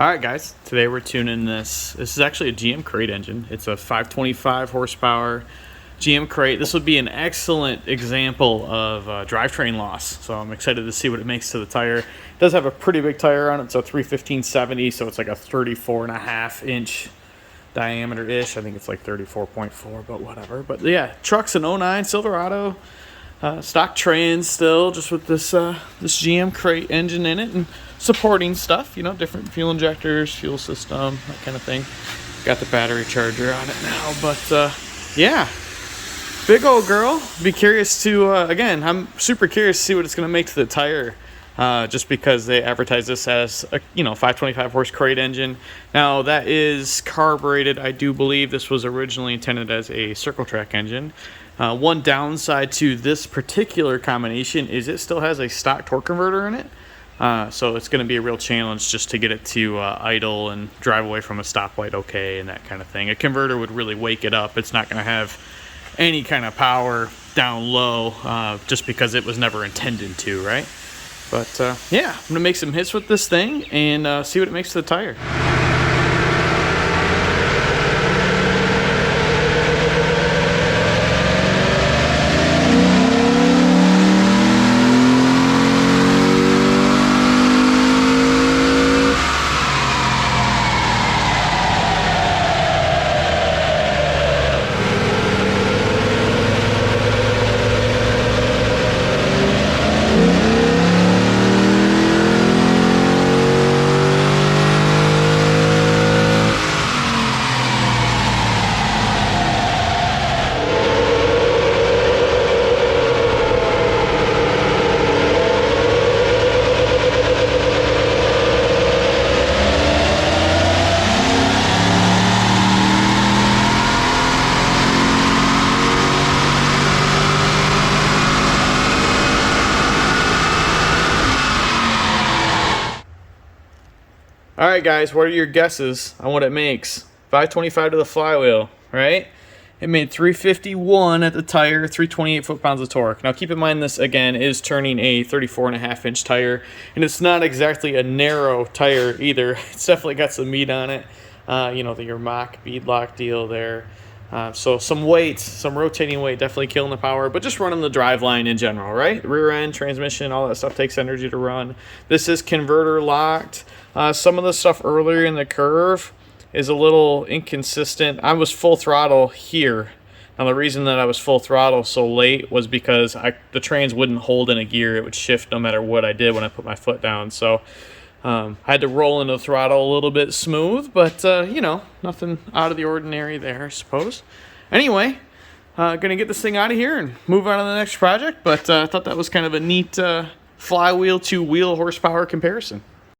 Alright guys, today we're tuning this. This is actually a GM crate engine. It's a 525 horsepower GM crate. This would be an excellent example of drivetrain loss. So I'm excited to see what it makes to the tire. It does have a pretty big tire on it. It's a 315/70, so it's like a 34.5 inch diameter-ish. I think it's like 34.4, but whatever. But yeah, truck's an 09 Silverado. Stock trans still, just with this this GM crate engine in it and supporting stuff, you know, different fuel injectors, fuel system, that kind of thing. Got the battery charger on it now, but yeah, big old girl. Be curious to again, I'm super curious to see what it's going to make to the tire. Just because they advertise this as a 525 horse crate engine. Now that is carbureted. I do believe this was originally intended as a circle track engine. One downside to this particular combination is it still has a stock torque converter in it. So it's going to be a real challenge just to get it to idle and drive away from a stoplight okay and that kind of thing. A converter would really wake it up. It's not going to have any kind of power down low just because it was never intended to, right? But yeah, I'm going to make some hits with this thing and see what it makes to the tire. Alright guys, what are your guesses on what it makes? 525 to the flywheel, right? It made 351 at the tire, 328 foot-pounds of torque. Now keep in mind this, again, is turning a 34.5 inch tire, and it's not exactly a narrow tire either. It's definitely got some meat on it. Your mock beadlock deal there. So some weight, some rotating weight, definitely killing the power, but just running the drive line in general, right? Rear end, transmission, all that stuff takes energy to run. This is converter locked. Some of the stuff earlier in the curve is a little inconsistent. I was full throttle here. Now the reason that I was full throttle so late was because the trans wouldn't hold in a gear. It would shift no matter what I did when I put my foot down. So I had to roll into the throttle a little bit smooth, but nothing out of the ordinary there, I suppose. Anyway, gonna get this thing out of here and move on to the next project, but I thought that was kind of a neat flywheel to wheel horsepower comparison.